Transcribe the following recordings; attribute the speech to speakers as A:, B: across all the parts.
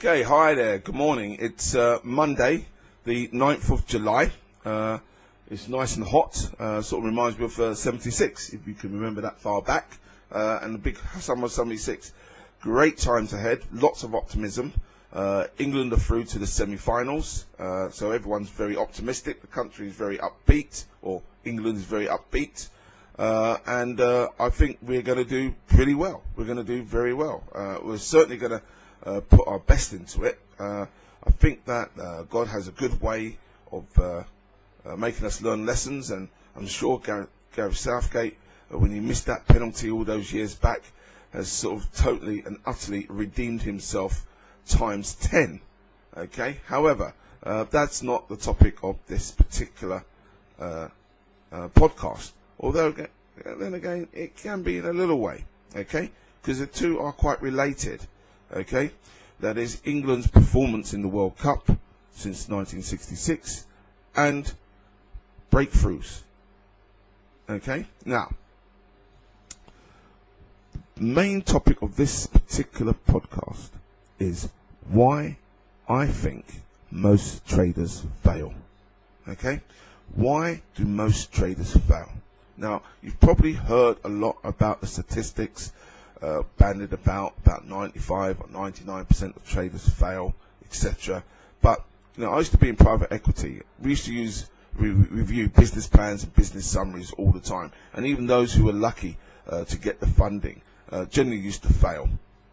A: Okay, hi there, good morning. It's Monday, the 9th of July. It's nice and hot, sort of reminds me of 76, if you can remember that far back. And the big summer of 76. Great times ahead, lots of optimism. England are through to the semi-finals, so everyone's very optimistic. The country is very upbeat, or England is very upbeat. And I think we're going to do pretty well. We're going to do very well. We're certainly going to put our best into it. I think that God has a good way of making us learn lessons, and I'm sure Gareth Southgate, when he missed that penalty all those years back, has sort of totally and utterly redeemed himself times 10. Okay, however, that's not the topic of this particular podcast, although then again it can be in a little way, okay, because the two are quite related. Okay, that is England's performance in the World Cup since 1966 and breakthroughs. Okay, now the main topic of this particular podcast is why I think most traders fail. Okay, why do most traders fail? Now, you've probably heard a lot about the statistics bandied about 95 or 99% of traders fail, etc. But I used to be in private equity. We used to review business plans and business summaries all the time, and even those who were lucky to get the funding generally used to fail.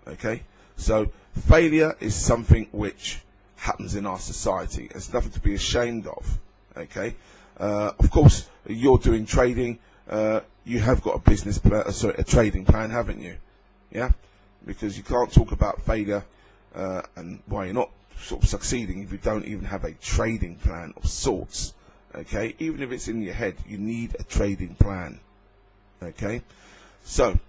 A: Okay, so failure is something which happens in our society. It's nothing to be ashamed of. Okay, of course, you're doing trading. You have got a business plan, a trading plan, haven't you? Yeah, because you can't talk about failure and why you're not sort of succeeding if you don't even have a trading plan of sorts. Okay, even if it's in your head, you need a trading plan. Okay, so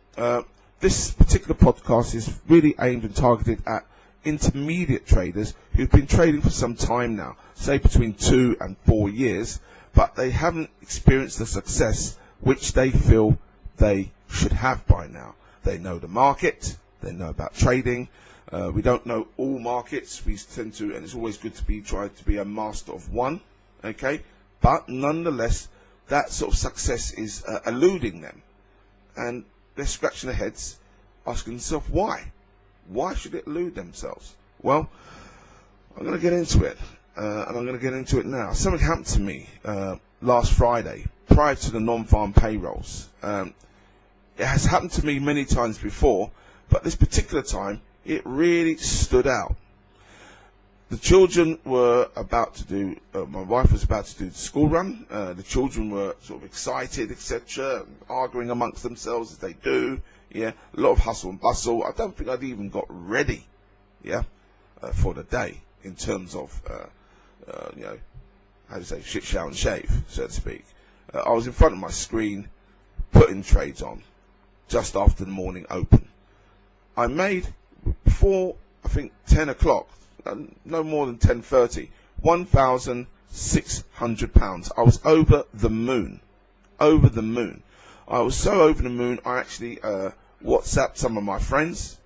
A: this particular podcast is really aimed and targeted at intermediate traders who've been trading for some time now, say between 2 and 4 years, but they haven't experienced the success which they feel they should have by now. They know the market, they know about trading. We don't know all markets. We tend to, and it's always good to try to be a master of one. Okay, but nonetheless, that sort of success is eluding them, and they're scratching their heads, asking themselves why. Why should it elude themselves? Well, I'm going to get into it, and I'm going to get into it now. Something happened to me last Friday, prior to the non-farm payrolls. It has happened to me many times before, but this particular time, it really stood out. The children were about to do, my wife was about to do the school run. The children were sort of excited, etc., arguing amongst themselves as they do. Yeah, a lot of hustle and bustle. I don't think I'd even got ready, for the day in terms of, how do you say, shit, shower and shave, so to speak. I was in front of my screen, putting trades on, just after the morning open. I made, before, I think, 10 o'clock, no more than 10:30, £1,600. I was over the moon. Over the moon. I was so over the moon, I actually WhatsApped some of my friends,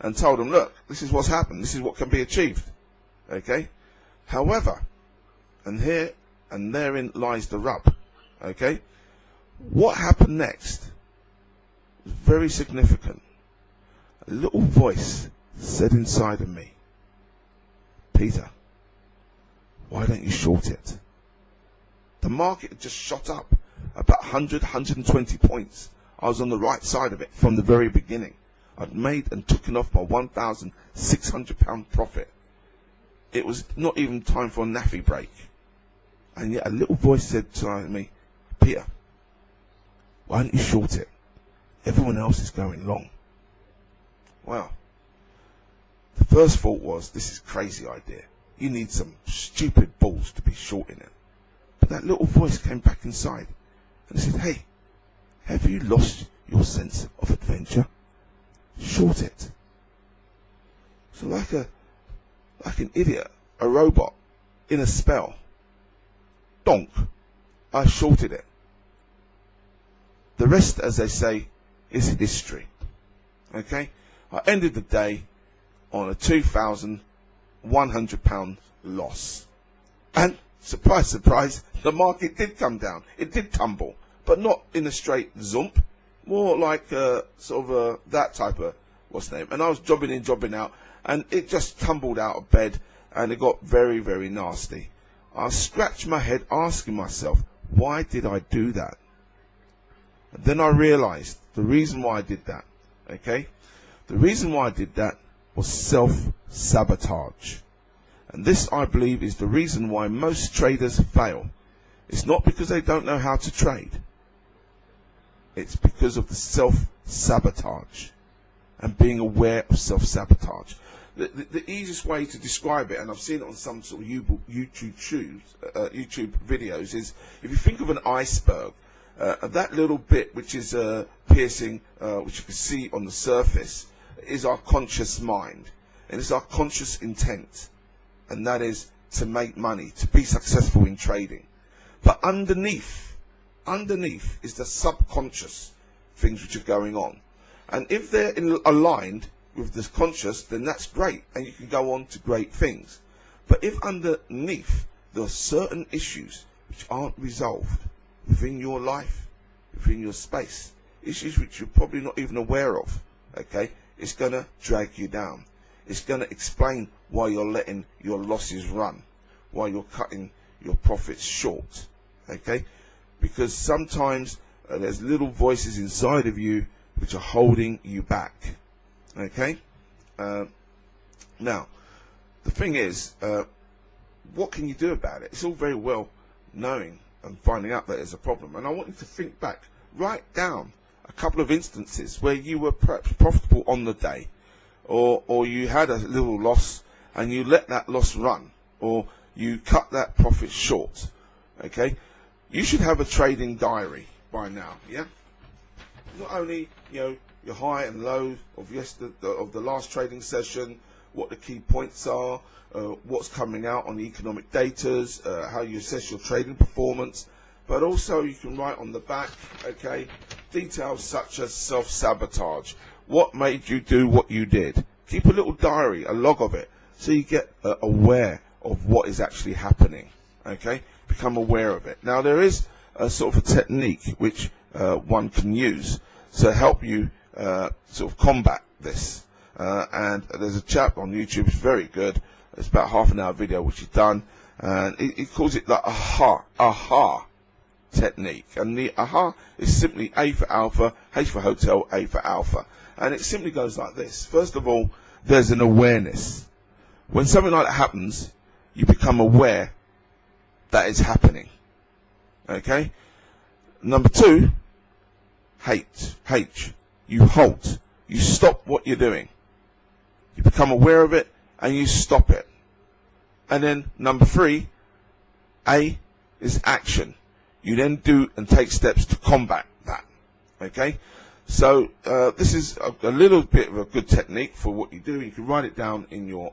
A: and told them, look, this is what's happened. This is what can be achieved. Okay? However, and therein lies the rub. Okay? What happened next was very significant. A little voice said inside of me, Peter, why don't you short it? The market had just shot up about 100, 120 points. I was on the right side of it from the very beginning. I'd made and taken off my £1,600 profit. It was not even time for a naffy break. And yet a little voice said to me, Peter, why don't you short it? Everyone else is going long. Well, the first thought was, this is a crazy idea. You need some stupid balls to be shorting it. But that little voice came back inside and said, hey, have you lost your sense of adventure? Short it. So like an idiot, a robot, in a spell, donk, I shorted it. The rest, as they say, is history. Okay? I ended the day on a £2,100 loss. And surprise, surprise, the market did come down. It did tumble, but not in a straight zump, more like that type of, what's the name? And I was jobbing in, jobbing out, and it just tumbled out of bed, and it got very, very nasty. I scratched my head asking myself, why did I do that? And then I realized the reason why I did that, okay? The reason why I did that was self-sabotage. And this, I believe, is the reason why most traders fail. It's not because they don't know how to trade. It's because of the self-sabotage and being aware of self-sabotage. The easiest way to describe it, and I've seen it on some sort of YouTube videos, is if you think of an iceberg, that little bit which is piercing, which you can see on the surface, is our conscious mind, and it's our conscious intent, and that is to make money, to be successful in trading. But underneath is the subconscious things which are going on, and if they're aligned with the conscious, then that's great, and you can go on to great things. But if underneath there are certain issues which aren't resolved within your life, within your space, issues which you're probably not even aware of, okay, it's going to drag you down. It's going to explain why you're letting your losses run, why you're cutting your profits short, okay? Because sometimes there's little voices inside of you which are holding you back, okay? Now, the thing is, what can you do about it? It's all very well knowing and finding out that there's a problem. And I want you to think back, write down a couple of instances where you were perhaps profitable on the day, or you had a little loss and you let that loss run, or you cut that profit short, okay? You should have a trading diary by now, yeah? Not only, your high and low of the last trading session, what the key points are, what's coming out on the economic datas, how you assess your trading performance, but also you can write on the back, okay, details such as self-sabotage. What made you do what you did? Keep a little diary, a log of it, so you get aware of what is actually happening, okay? Become aware of it. Now, there is a sort of a technique which one can use to help you sort of combat this. And there's a chap on YouTube who's very good. It's about half an hour video which he's done, and he calls it the aha technique. And the aha is simply A for alpha, H for hotel, A for alpha. And it simply goes like this. First of all, there's an awareness. When something like that happens, you become aware that it's happening. Okay? Number two, H. You halt. You stop what you're doing. You become aware of it and you stop it. And then number three, A, is action. You then do and take steps to combat that. Okay? So this is a little bit of a good technique for what you do. You can write it down in your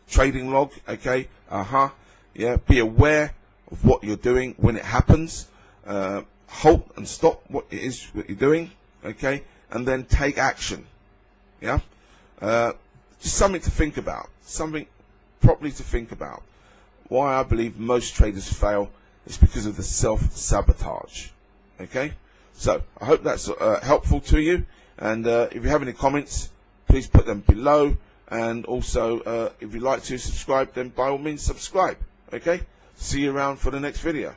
A: trading log. Okay? Yeah. Be aware of what you're doing when it happens. Halt and stop what it is what you're doing. Okay? And then take action. Yeah? Just something to think about. Something properly to think about. Why I believe most traders fail is because of the self-sabotage. Okay? So, I hope that's helpful to you. And if you have any comments, please put them below. And also, if you'd like to subscribe, then by all means subscribe. Okay? See you around for the next video.